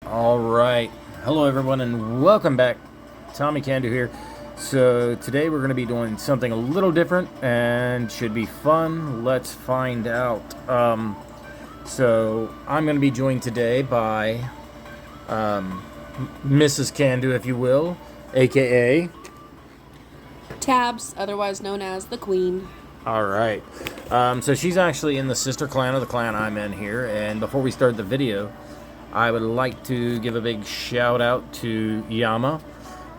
All right. Hello, everyone, and welcome back. TommyKandu here. So today we're going to be doing something a little different and should be fun. Let's find out. So I'm going to be joined today by Mrs. Kandu, if you will, aka Tabs, otherwise known as the Queen. All right. So she's actually in the sister clan of the clan I'm in here. And before we start the video, I would like to give a big shout out to Yama,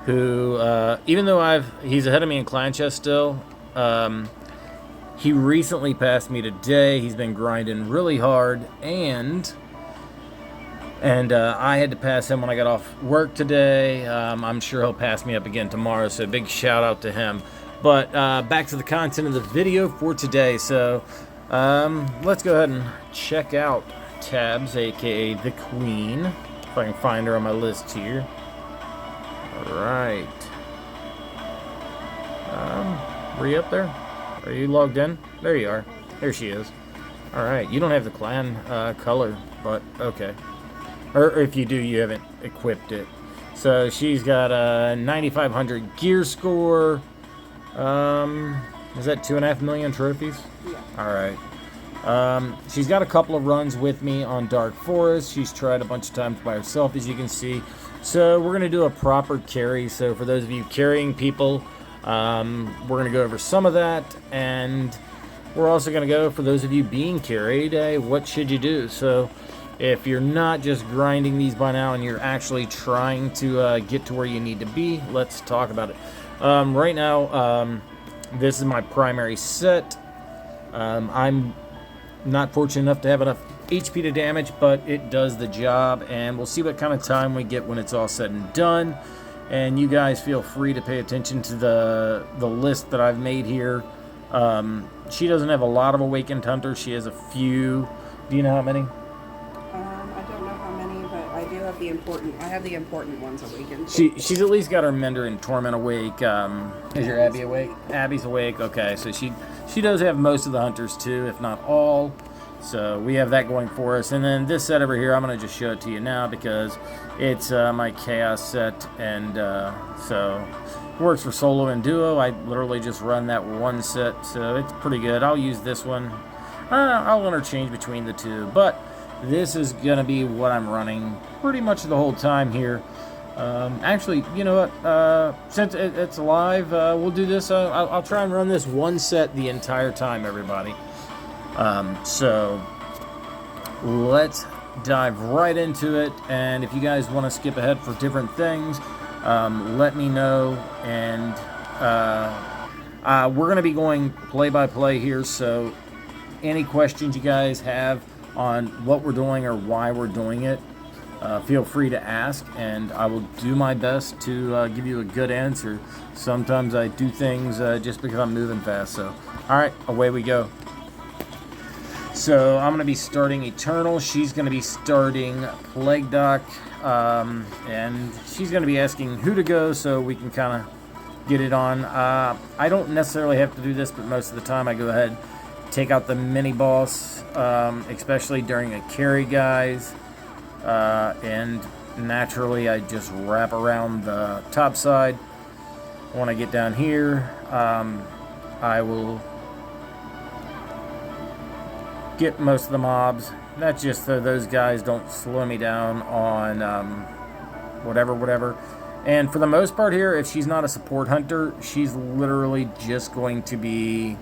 who, even though he's ahead of me in clan chest still, he recently passed me today. He's been grinding really hard, and I had to pass him when I got off work today. I'm sure he'll pass me up again tomorrow, so big shout out to him. But back to the content of the video for today. So let's go ahead and check out Tabs, aka the Queen, if I can find her on my list here. Alright. Were you up there? Are you logged in? There you are. There she is. Alright, you don't have the clan color, but okay. Or if you do, you haven't equipped it. So she's got a 9,500 gear score. Is that 2.5 million trophies? Yeah. Alright. She's got a couple of runs with me on Dark Forest. She's tried a bunch of times by herself, as you can see. So we're going to do a proper carry. So for those of you carrying people, we're going to go over some of that. And we're also going to go, for those of you being carried, what should you do? So if you're not just grinding these by now and you're actually trying to get to where you need to be, let's talk about it. Right now, this is my primary set. I'm not fortunate enough to have enough HP to damage, but it does the job, and we'll see what kind of time we get when it's all said and done. And you guys feel free to pay attention to the list that I've made here. She doesn't have a lot of awakened hunters. She has a few. Do you know how many? I don't know how many, but I do have the important. I have the important ones awakened. She's at least got her Mender and Torment awake. Is your Abby awake? Abby's awake. Okay, so she does have most of the hunters too, if not all. So we have that going for us. And then this set over here, I'm going to just show it to you now because it's my Chaos set. And so it works for solo and duo. I literally just run that one set, so it's pretty good. I'll use this one. I'll interchange between the two. But this is going to be what I'm running pretty much the whole time here. Actually, you know what? Since it's live, we'll do this. I'll try and run this one set the entire time, everybody. So let's dive right into it. And if you guys want to skip ahead for different things, let me know. And we're going to be going play by play here. So any questions you guys have on what we're doing or why we're doing it, feel free to ask, and I will do my best to give you a good answer. Sometimes I do things just because I'm moving fast. So, all right, away we go. So I'm going to be starting Eternal. She's going to be starting Plague Doc, and she's going to be asking who to go so we can kind of get it on. I don't necessarily have to do this, but most of the time I go ahead, take out the mini boss, especially during a carry, guys. And naturally I just wrap around the top side. When I get down here, I will get most of the mobs. That's just so those guys don't slow me down on whatever. And for the most part here, if she's not a support hunter, she's literally just going to be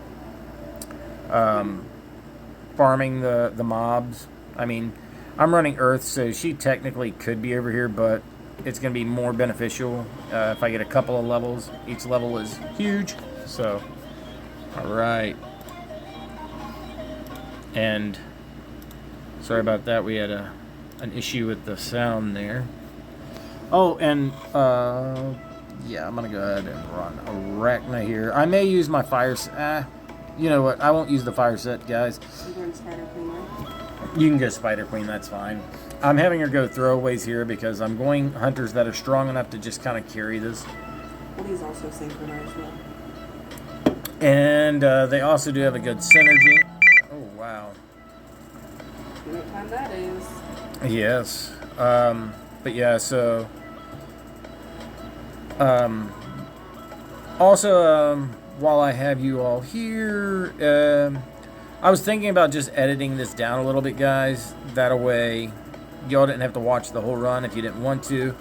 farming the mobs. I mean, I'm running Earth, so she technically could be over here, but it's going to be more beneficial if I get a couple of levels. Each level is huge, so alright. And sorry about that, we had an issue with the sound there. Oh, and yeah, I'm going to go ahead and run Arachna here. I may use my fire set. You know what, I won't use the fire set, guys. You're going Spider Queen, right? You can go Spider Queen, that's fine. I'm having her go throwaways here because I'm going hunters that are strong enough to just kind of carry this. Well, these also synchronize well. And they also do have a good synergy. Oh, wow. You know what time that is. Yes. But yeah, so also, while I have you all here, I was thinking about just editing this down a little bit, guys. That way, y'all didn't have to watch the whole run if you didn't want to.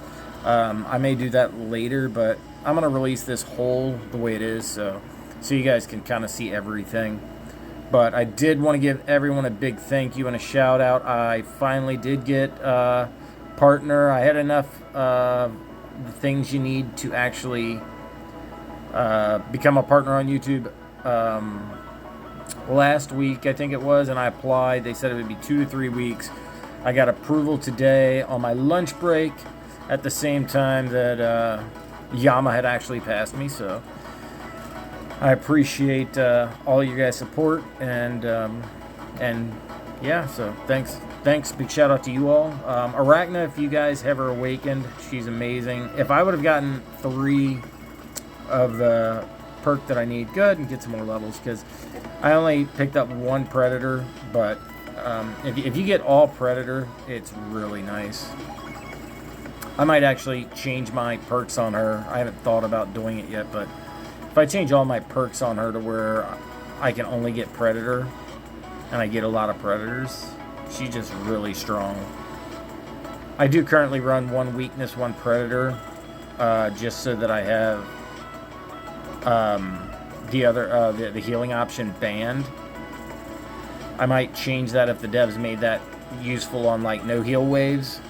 I may do that later, but I'm gonna release this whole the way it is, so you guys can kind of see everything. But I did want to give everyone a big thank you and a shout out. I finally did get a partner. I had enough things you need to actually become a partner on YouTube last week, I think it was, and I applied. They said it would be 2 to 3 weeks. I got approval today on my lunch break at the same time that Yama had actually passed me, so I appreciate all you guys' support, and yeah, so thanks, big shout out to you all. Arachna, if you guys have her awakened, she's amazing. If I would have gotten 3 of the perk that I need, good, and get some more levels, because I only picked up 1 predator, but if you get all predator, it's really nice. I might actually change my perks on her. I haven't thought about doing it yet, but if I change all my perks on her to where I can only get predator, and I get a lot of predators, she's just really strong. I do currently run 1 weakness, 1 predator, just so that I have the other the healing option banned. I might change that if the devs made that useful on like no heal waves.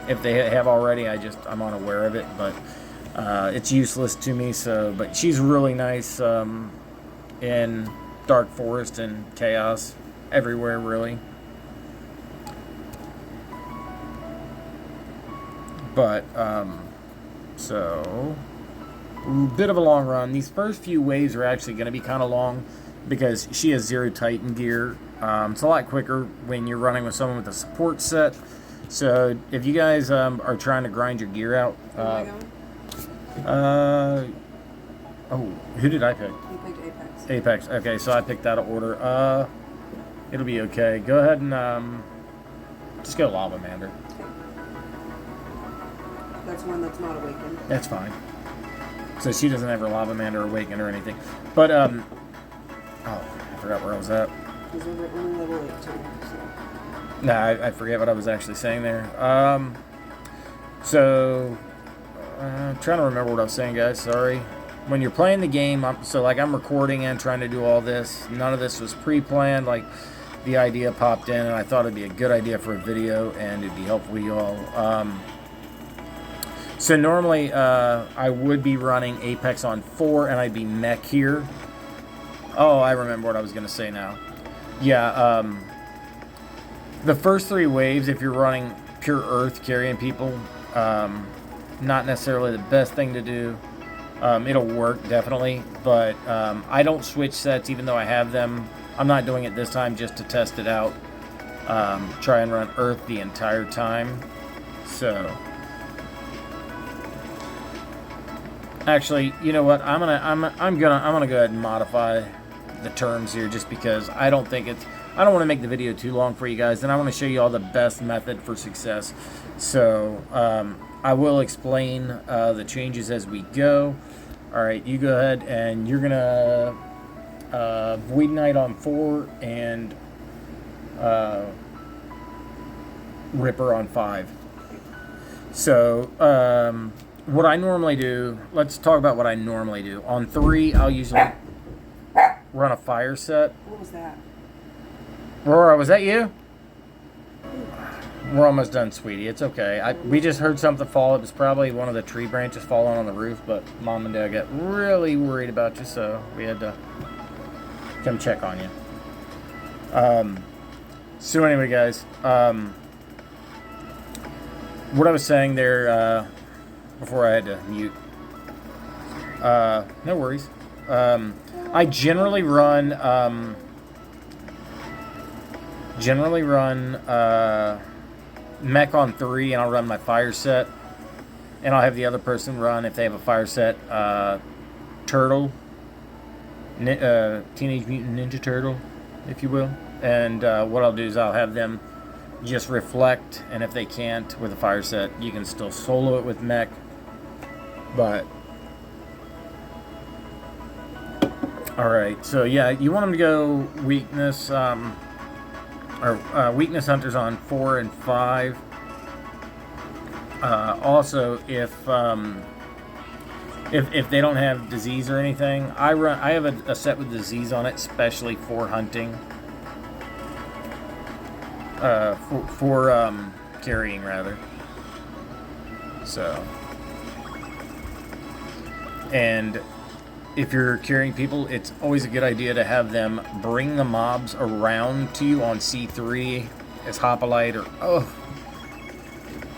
If they have already, I'm unaware of it, but it's useless to me. So, but she's really nice in Dark Forest and Chaos, everywhere really. But so bit of a long run. These first few waves are actually going to be kind of long because she has 0 Titan gear. It's a lot quicker when you're running with someone with a support set. So if you guys are trying to grind your gear out, who did I pick? You picked Apex. Apex. Okay, so I picked out of order. It'll be okay. Go ahead and just go Lava Mander. Okay. That's one that's not awakened. That's fine. So she doesn't have her Lava Mander awakened or anything. But oh, I forgot where I was at. Because we're only level 8 too. So. Nah, I forget what I was actually saying there. So I'm trying to remember what I was saying, guys. Sorry. When you're playing the game, I'm recording and trying to do all this. None of this was pre-planned. Like, the idea popped in, and I thought it'd be a good idea for a video, and it'd be helpful to you all. So normally, I would be running Apex on 4, and I'd be mech here. Oh, I remember what I was going to say now. Yeah, the first 3 waves, if you're running pure Earth carrying people, not necessarily the best thing to do. It'll work, definitely, but I don't switch sets even though I have them. I'm not doing it this time just to test it out. Try and run Earth the entire time. So, actually, you know what? I'm gonna go ahead and modify the terms here just because I don't want to make the video too long for you guys, and I want to show you all the best method for success. So I will explain the changes as we go. All right, you go ahead and you're gonna Void Knight on 4 and Ripper on 5. So what I normally do, let's talk about what I normally do. On 3, I'll usually run a fire set. What was that? Aurora, was that you? We're almost done, sweetie. It's okay. We just heard something fall. It was probably one of the tree branches falling on the roof, but Mom and Dad got really worried about you, so we had to come check on you. So anyway, guys, what I was saying there before I had to mute. No worries. I generally run mech on 3, and I'll run my fire set, and I'll have the other person run, if they have a fire set, turtle, Teenage Mutant Ninja Turtle, if you will. And what I'll do is I'll have them just reflect, and if they can't with a fire set, you can still solo it with mech. But alright, so yeah, you want them to go weakness, weakness hunters on 4 and 5. Also, if they don't have disease or anything, I have a set with disease on it, especially for hunting, for carrying rather. So, and if you're carrying people, it's always a good idea to have them bring the mobs around to you on C3 as hoplite or... Oh,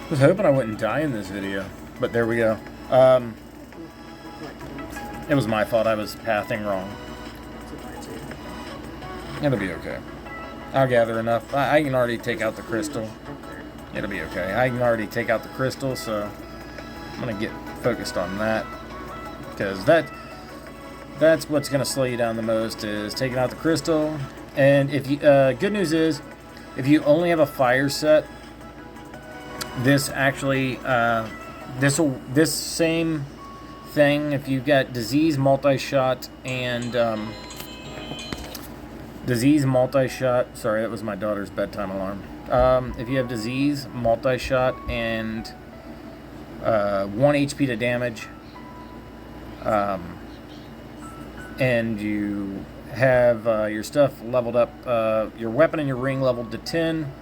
I was hoping I wouldn't die in this video, but there we go. It was my fault. I was pathing wrong. It'll be okay. I'll gather enough. I can already take out the crystal. It'll be okay. I can already take out the crystal, so I'm going to get focused on that. Because that's what's going to slow you down the most, is taking out the crystal. And if you, good news is, if you only have a fire set, this actually, this same thing, if you've got disease, multi-shot, and sorry, that was my daughter's bedtime alarm. If you have disease, multi-shot, and 1 HP to damage, and you have your stuff leveled up, your weapon and your ring leveled to 10,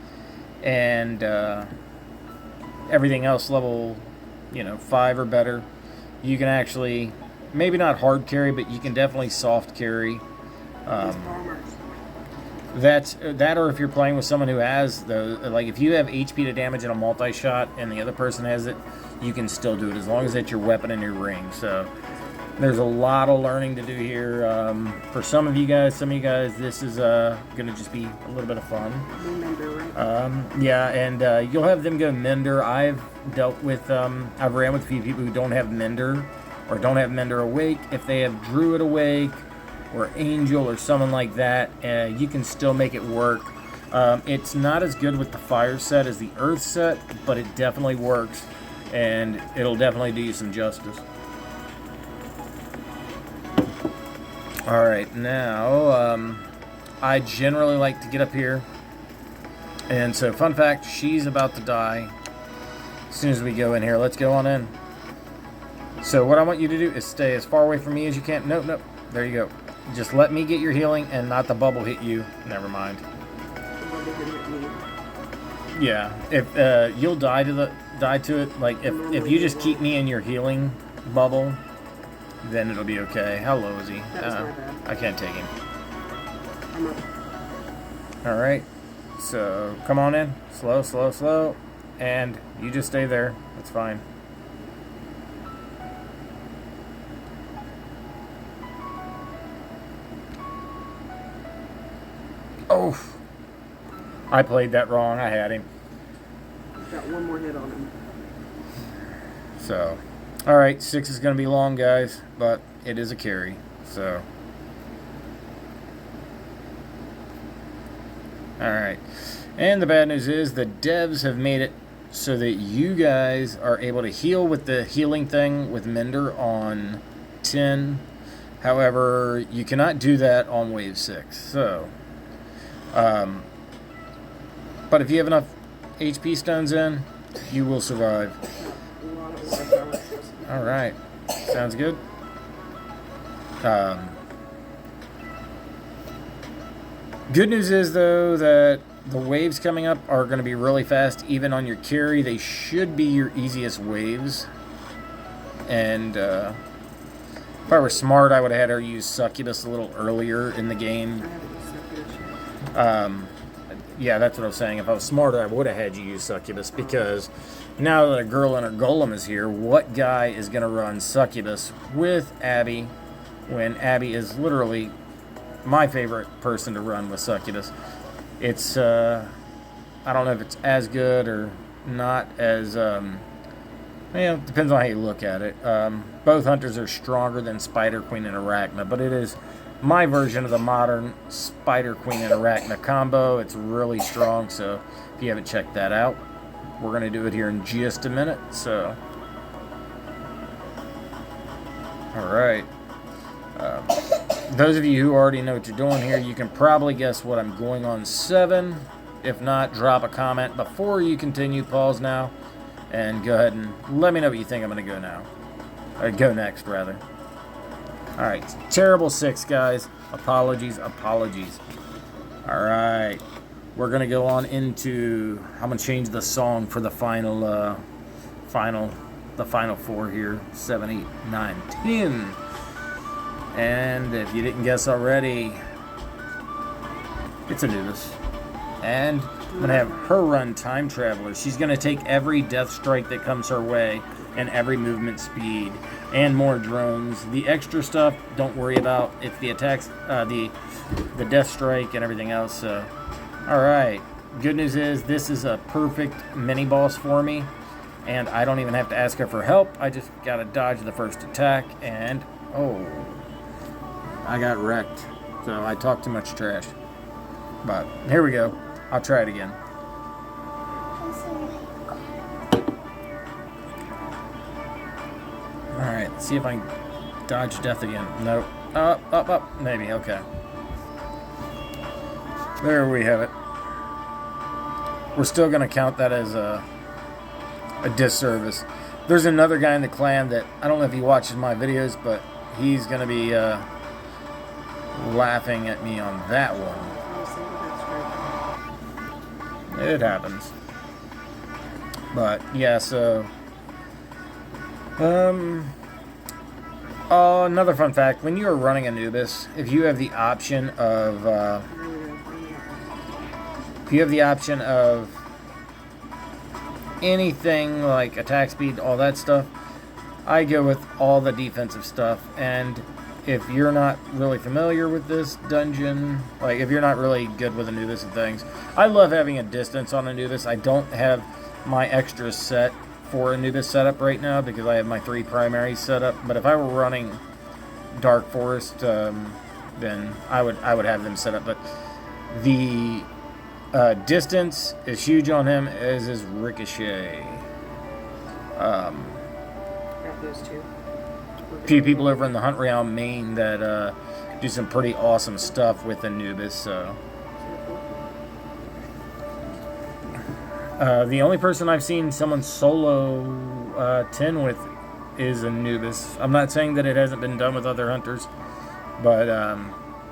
and everything else level, 5 or better, you can actually, maybe not hard carry, but you can definitely soft carry. That, or if you're playing with someone who has like if you have HP to damage and a multi-shot and the other person has it, you can still do it as long as it's your weapon and your ring. So there's a lot of learning to do here. For some of you guys, this is going to just be a little bit of fun. Yeah, and you'll have them go Mender. I've dealt with, I've ran with a few people who don't have Mender, or don't have Mender Awake. If they have Druid Awake, or Angel, or someone like that, you can still make it work. It's not as good with the fire set as the earth set, but it definitely works, and it'll definitely do you some justice. Alright, now, I generally like to get up here. And so, fun fact, she's about to die as soon as we go in here. Let's go on in. So, what I want you to do is stay as far away from me as you can. Nope, nope. There you go. Just let me get your healing and not the bubble hit you. Never mind. Yeah, if you'll die to it. Like, if you just keep me in your healing bubble, then it'll be okay. How low is he? I can't take him. Alright. So, come on in. Slow, slow, slow. And you just stay there. That's fine. Oh! I played that wrong. I had him. Got one more hit on him. So, alright, 6 is going to be long, guys, but it is a carry, so. Alright, and the bad news is the devs have made it so that you guys are able to heal with the healing thing with Mender on 10. However, you cannot do that on wave 6, so. But if you have enough HP stones in, you will survive. Alright, sounds good. Good news is, though, that the waves coming up are going to be really fast, even on your carry. They should be your easiest waves. And if I were smart, I would have had her use Succubus a little earlier in the game. Yeah, that's what I was saying. If I was smarter, I would have had you use Succubus, because now that a girl and her golem is here, what guy is going to run Succubus with Abby when Abby is literally my favorite person to run with Succubus? It's, I don't know if it's as good or not as, it depends on how you look at it. Both hunters are stronger than Spider Queen and Arachna, but it is my version of the modern Spider Queen and Arachna combo. It's really strong, so if you haven't checked that out, we're going to do it here in just a minute. So, alright. Those of you who already know what you're doing here, you can probably guess what I'm going on 7. If not, drop a comment before you continue. Pause now and go ahead and let me know what you think I'm going to go now. Or go next, rather. Alright, terrible 6, guys. Apologies. Alright, we're going to go on into... I'm going to change the song for the final 4 here. 7, 8, 9, 10. And if you didn't guess already, it's Anubis. And I'm going to have her run Time Traveler. She's going to take every death strike that comes her way and every movement speed and more drones. The extra stuff, don't worry about. It's the attacks, the death strike and everything else. So, alright. Good news is this is a perfect mini boss for me. And I don't even have to ask her for help. I just got to dodge the first attack. And, oh, I got wrecked. So I talked too much trash. But here we go. I'll try it again. Alright, let's see if I can dodge death again. Nope. Up. Maybe, okay. There we have it. We're still going to count that as a disservice. There's another guy in the clan that, I don't know if he watches my videos, but he's going to be laughing at me on that one. It happens. But, yeah, so... another fun fact. When you are running Anubis, if you have the option of... anything like attack speed, all that stuff, I go with all the defensive stuff. And if you're not really familiar with this dungeon, like if you're not really good with Anubis and things, I love having a distance on Anubis. I don't have my extra set for Anubis setup right now because I have my 3 primaries set up. But if I were running Dark Forest, then I would have them set up. But the distance is huge on him, as is Ricochet. Got those 2. Few people over in the Hunt Royale main that do some pretty awesome stuff with Anubis. So the only person I've seen someone solo 10 with is Anubis. I'm not saying that it hasn't been done with other hunters, but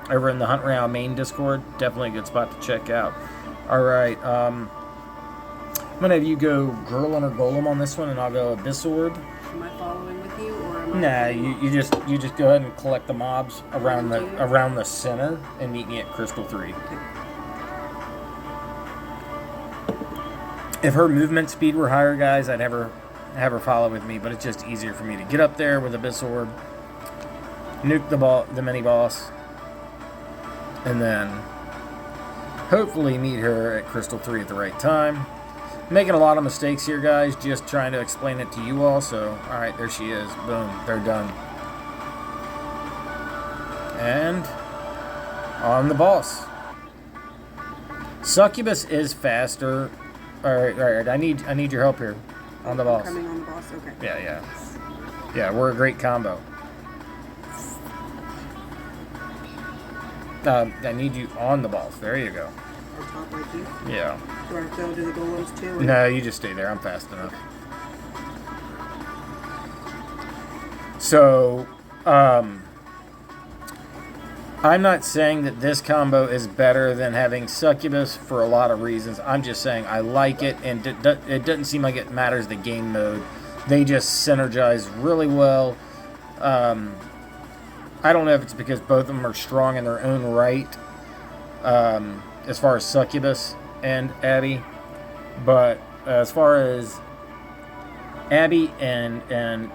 over in the Hunt Royale main Discord, definitely a good spot to check out. Alright, I'm going to have you go Girl and her Golem on this one, and I'll go Abyss Orb. Am I following with you, or am I... Nah, you just go ahead and collect the mobs around the center and meet me at Crystal 3. Okay. If her movement speed were higher, guys, I'd have her follow with me, but it's just easier for me to get up there with Abyss Orb, nuke the mini boss, and then hopefully meet her at Crystal 3 at the right time. Making a lot of mistakes here, guys, just trying to explain it to you all. So, alright, there she is. Boom, they're done. And on the boss. Succubus is faster. Alright, I need your help here. On the boss. Coming on the boss, okay. Yeah, we're a great combo. I need you on the boss. There you go. On top like you? Yeah. Do I go to the golems too? Or? No, you just stay there. I'm fast enough. So, I'm not saying that this combo is better than having Succubus for a lot of reasons. I'm just saying I like it, and it doesn't seem like it matters the game mode. They just synergize really well. I don't know if it's because both of them are strong in their own right, as far as Succubus and Abby, but as far as Abby and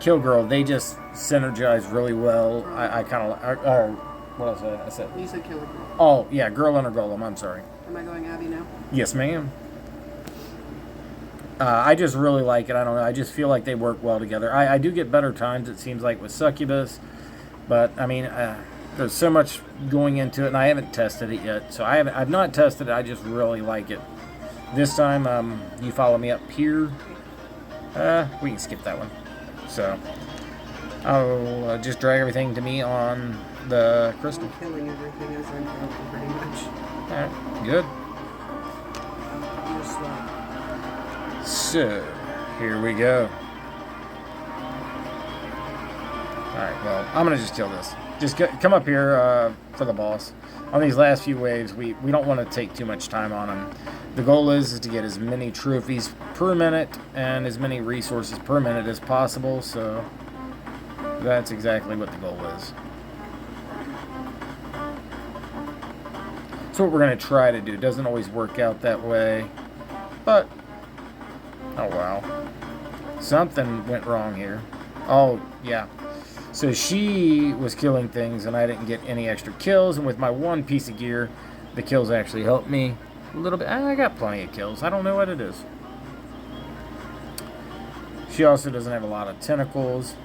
Killgirl, they just synergize really well. I kind of, what else I said? You said Killer Girl. Oh, yeah, Girl and her Golem, I'm sorry. Am I going Abby now? Yes, ma'am. I just really like it. I don't know. I just feel like they work well together. I do get better times, it seems like, with Succubus. But, I mean, There's so much going into it, and I haven't tested it yet. So I've not tested it. I just really like it. This time, you follow me up here. We can skip that one. So I'll just drag everything to me on the crystal. I'm killing everything as I'm going, pretty much. Alright, good. You're slow. So, here we go. Alright, well, I'm going to just kill this. Just come up here for the boss. On these last few waves, we don't want to take too much time on them. The goal is to get as many trophies per minute and as many resources per minute as possible, so that's exactly what the goal is. That's what we're going to try to do. It doesn't always work out that way, but oh wow. Something went wrong here. Oh, yeah. So she was killing things and I didn't get any extra kills, and with my one piece of gear, the kills actually helped me a little bit. I got plenty of kills. I don't know what it is. She also doesn't have a lot of tentacles.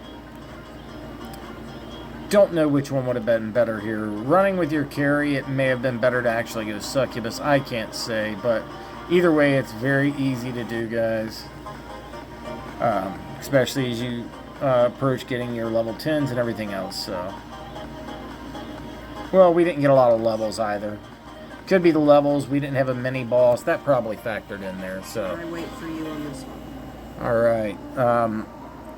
Don't know which one would have been better here. Running with your carry, it may have been better to actually go succubus. I can't say, but either way, it's very easy to do, guys. Especially as you approach getting your level 10s and everything else. So, well, we didn't get a lot of levels either. Could be the levels. We didn't have a mini boss. That probably factored in there. So I wait for you on this one. all right.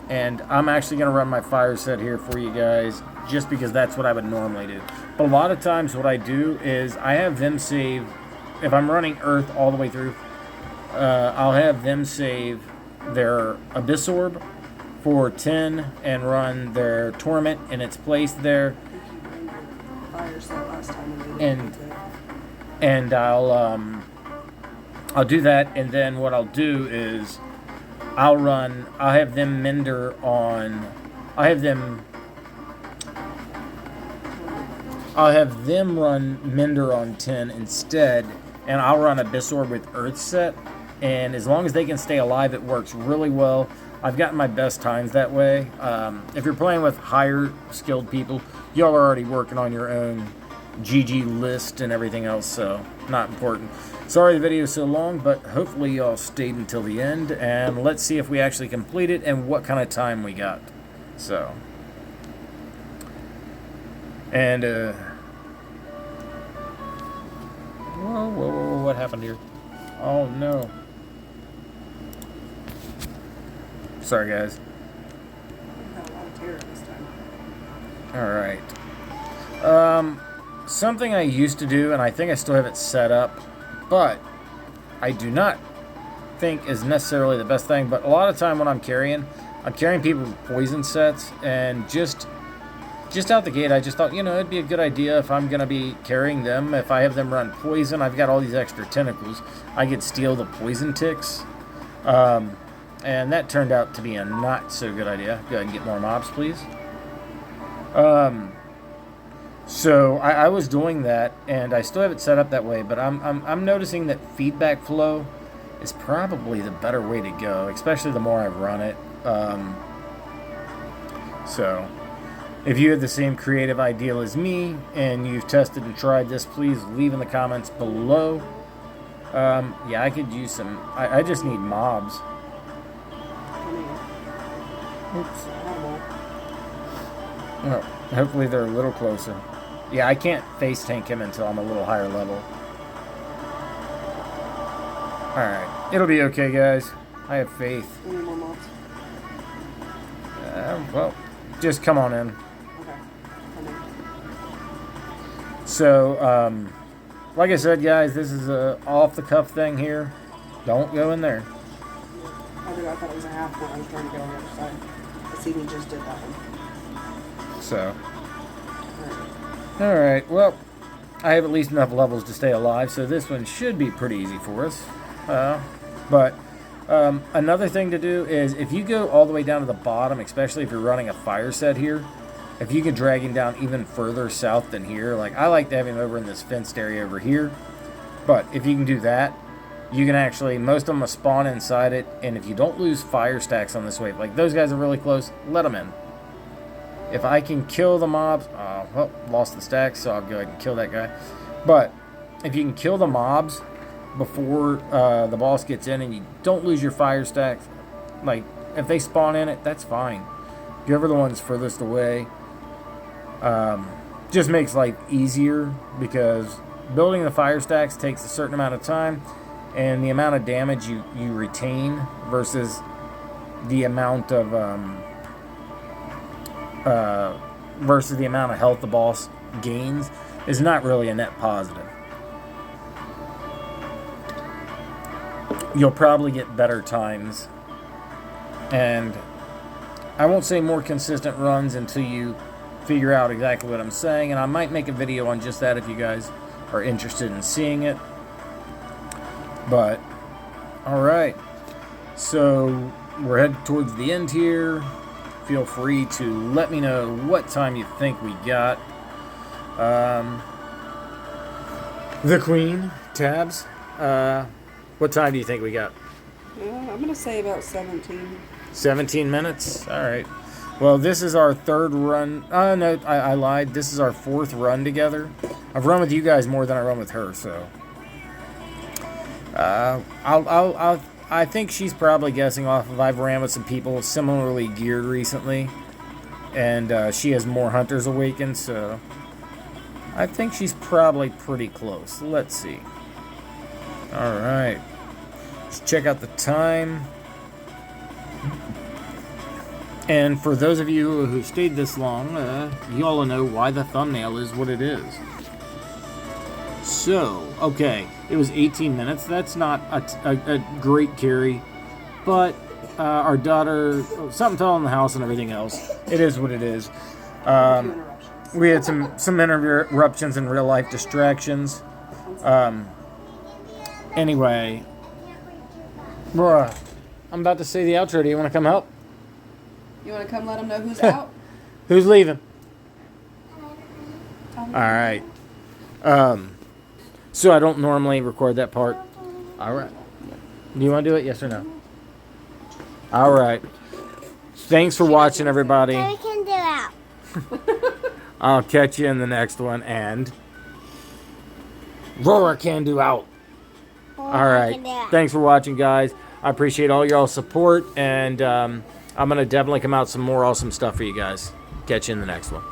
And I'm actually going to run my fire set here for you guys, just because that's what I would normally do. But a lot of times what I do is I have them save, if I'm running Earth all the way through, I'll have them save their Abyss Orb for 10 and run their Torment in its place there. I think you ran your fire set last time and you didn't need to. And I'll do that, and then what I'll do is I'll have them Mender on, I'll have them run Mender on 10 instead, and I'll run Abyss Orb with Earth set, and as long as they can stay alive, it works really well. I've gotten my best times that way. If you're playing with higher skilled people, y'all are already working on your own GG list and everything else, so not important. Sorry the video is so long, but hopefully y'all stayed until the end, and let's see if we actually complete it and what kind of time we got. So, and whoa, what happened here? Oh no. Sorry guys. I've got a lot of terror this time. Alright. Something I used to do, and I think I still have it set up, but I do not think is necessarily the best thing. But a lot of time when I'm carrying people with poison sets, and just out the gate, I just thought, it'd be a good idea if I'm going to be carrying them. If I have them run poison, I've got all these extra tentacles. I could steal the poison ticks. And that turned out to be a not so good idea. Go ahead and get more mobs, please. So I was doing that, and I still have it set up that way, but I'm noticing that feedback flow is probably the better way to go, especially the more I run it. So if you have the same creative ideal as me and you've tested and tried this, please leave in the comments below. Yeah, I could use some. I just need mobs. Oops. Oh, hopefully they're a little closer. Yeah, I can't face tank him until I'm a little higher level. Alright, it'll be okay, guys. I have faith. Any more mobs? Well, just come on in. Okay. So, like I said, guys, this is a off-the-cuff thing here. Don't go in there. I thought it was a half one. I was trying to get on the other side. I see we just did that one. So. Alright, well, I have at least enough levels to stay alive, so this one should be pretty easy for us. But another thing to do is, if you go all the way down to the bottom, especially if you're running a fire set here, if you can drag him down even further south than here, like I like to have him over in this fenced area over here, but if you can do that, you can actually, most of them will spawn inside it, and if you don't lose fire stacks on this wave, like those guys are really close, let them in. if I can kill the mobs, well, lost the stack, so I'll go ahead and kill that guy. But if you can kill the mobs before the boss gets in and you don't lose your fire stacks, like if they spawn in it, that's fine. Whoever the one's furthest away, just makes life easier, because building the fire stacks takes a certain amount of time, and the amount of damage you retain versus the amount of health the boss gains is not really a net positive. You'll probably get better times, and I won't say more consistent runs until you figure out exactly what I'm saying, and I might make a video on just that if you guys are interested in seeing it. But alright, so we're headed towards the end here. Feel free to let me know what time you think we got. The Queen, Tabs, what time do you think we got? I'm going to say about 17. 17 minutes? Alright. Well, this is our third run. No, I lied. This is our fourth run together. I've run with you guys more than I run with her, so... I think she's probably guessing off of I've ran with some people similarly geared recently, and she has more Hunters Awakened, so I think she's probably pretty close. Let's see. Alright. Let's check out the time. And for those of you who stayed this long, you all know why the thumbnail is what it is. So, okay, it was 18 minutes. That's not a great carry, but our daughter, something fell in the house and everything else. It is what it is. We had some interruptions and real life distractions. Anyway, Laura, I'm about to say the outro. Do you want to come help? You want to come let them know who's out? Who's leaving? All right. So I don't normally record that part. All right. Do you want to do it? Yes or no? All right. Thanks for watching, everybody. TommyKandu out. I'll catch you in the next one, and TommyKandu out. All right. Thanks for watching, guys. I appreciate all y'all's support, and I'm going to definitely come out some more awesome stuff for you guys. Catch you in the next one.